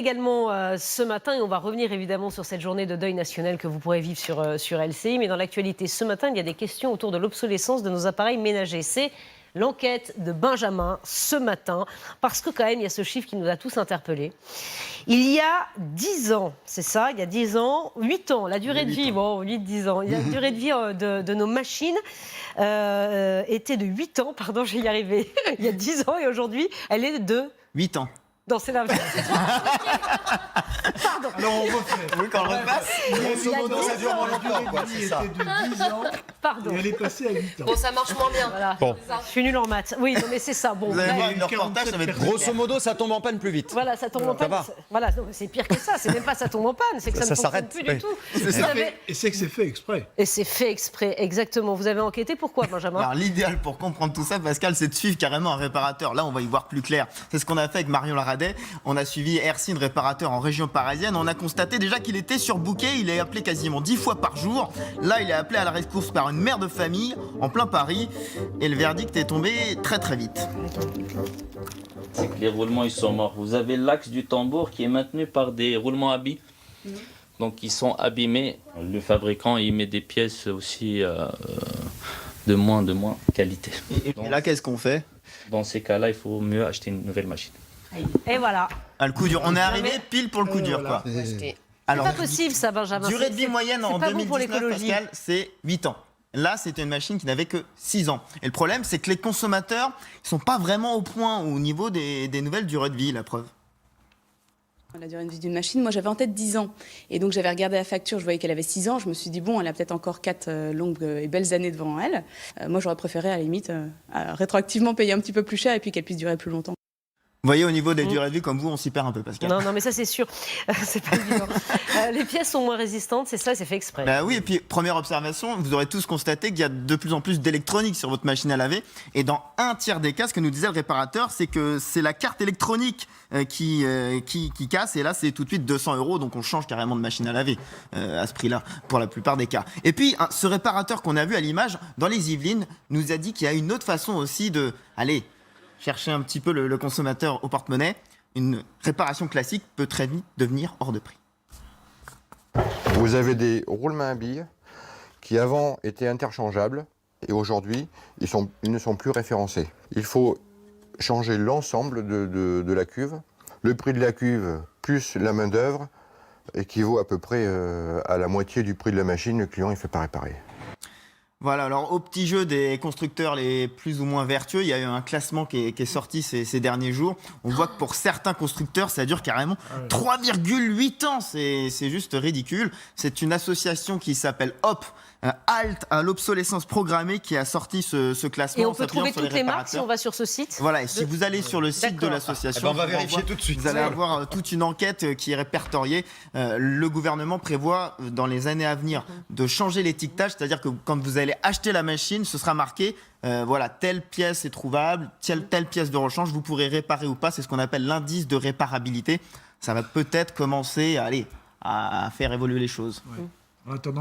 Également ce matin, et on va revenir évidemment sur cette journée de deuil national que vous pourrez vivre sur LCI, mais dans l'actualité ce matin, il y a des questions autour de l'obsolescence de nos appareils ménagers. C'est l'enquête de Benjamin ce matin, parce que quand même, il y a ce chiffre qui nous a tous interpellés. Il y a 10 ans, c'est ça, il y a 10 ans, 8 ans, la durée de vie, bon, 8-10 ans, la durée de vie de nos machines était de 8 ans, pardon, je vais y arriver, il y a 10 ans, et aujourd'hui, elle est de 8 ans. Non, c'est l'inverse. Pardon. Alors on refait. Oui, quand on repasse. Grosso modo, ça dure moins longtemps, quoi, c'est ça. était de 10 ans Pardon. et elle est passée à 8 ans. Bon, ça marche moins bien. Voilà. Bon. Je suis nulle en maths. Oui, non, mais c'est ça. Bon, Vous allez là, voir une reportage, ça va être Grosso modo, ça tombe en panne plus vite. voilà, ça tombe en Ça panne. va. Voilà, non, c'est pire que ça. C'est même pas ça tombe en panne, c'est que ça, Ça ne fonctionne s'arrête, plus oui. du tout. C'est Vous ça. avez- Et c'est que c'est fait exprès. Et c'est fait exprès, exactement. Vous avez enquêté, pourquoi, Benjamin? Alors l'idéal pour comprendre tout ça, Pascal, c'est de suivre carrément un réparateur. Là, on va y voir plus clair. C'est ce qu'on a fait avec Marion Laradet. On a suivi Ercine, réparateur en région parisienne. On a constaté déjà qu'il était surbooké. Il est appelé quasiment 10 fois par jour. Là, il est appelé à la rescousse par une mère de famille en plein Paris. Et le verdict est tombé très très vite. C'est que les roulements ils sont morts. Vous avez l'axe du tambour qui est maintenu par des roulements à billes. Donc ils sont abîmés. Le fabricant il met des pièces aussi de moins qualité. Et là, qu'est-ce qu'on fait? Dans ces cas-là, il faut mieux acheter une nouvelle machine. Et voilà. Ah, le coup dur. On est arrivé pile pour le coup dur, quoi. C'est Alors, pas possible, ça, Benjamin. durée de vie moyenne en c'est pas bon pour 2019, l'écologie. Pascal, c'est 8 ans. Là, c'était une machine qui n'avait que 6 ans. Et le problème, c'est que les consommateurs ne sont pas vraiment au point au niveau des nouvelles durées de vie, la preuve. La durée de vie d'une machine, moi j'avais en tête 10 ans. Et donc j'avais regardé la facture, je voyais qu'elle avait 6 ans. Je me suis dit, bon, elle a peut-être encore 4 longues et belles années devant elle. Moi j'aurais préféré à la limite rétroactivement payer un petit peu plus cher et puis qu'elle puisse durer plus longtemps. Vous voyez, au niveau des durées de vie, comme vous, on s'y perd un peu, Pascal. Non, non, mais ça, c'est sûr. C'est pas évident. Les pièces sont moins résistantes, c'est ça, c'est fait exprès. Bah oui, et puis première observation, vous aurez tous constaté qu'il y a de plus en plus d'électronique sur votre machine à laver. Et dans un tiers des cas, ce que nous disait le réparateur, c'est que c'est la carte électronique qui casse. Et là, c'est tout de suite 200 €. Donc on change carrément de machine à laver à ce prix-là, pour la plupart des cas. Et puis, ce réparateur qu'on a vu à l'image, dans les Yvelines, nous a dit qu'il y a une autre façon aussi de... Allez, chercher un petit peu le consommateur au porte-monnaie. Une réparation classique peut très vite devenir hors de prix. Vous avez des roulements à billes qui avant étaient interchangeables et aujourd'hui ils ne sont plus référencés. Il faut changer l'ensemble de la cuve. Le prix de la cuve plus la main d'œuvre équivaut à peu près à la moitié du prix de la machine. Le client il ne fait pas réparer. Voilà, alors au petit jeu des constructeurs les plus ou moins vertueux, il y a eu un classement qui est sorti ces derniers jours. On voit que pour certains constructeurs, ça dure carrément 3,8 ans. C'est juste ridicule. C'est une association qui s'appelle HOP, Halte à l'obsolescence programmée, qui a sorti ce classement. Et on en peut s'appuyant trouver sur toutes les marques si on va sur ce site. Voilà, et si vous allez sur le site de D'accord. l'association, Eh ben, on va je vous vérifier renvoie, tout de suite. vous allez avoir toute une enquête qui est répertoriée. Le gouvernement prévoit dans les années à venir de changer l'étiquetage, c'est-à-dire que quand vous allez acheter la machine, ce sera marqué voilà, telle pièce est trouvable, telle pièce de rechange, vous pourrez réparer ou pas. C'est ce qu'on appelle l'indice de réparabilité. Ça va peut-être commencer à faire évoluer les choses. En attendant,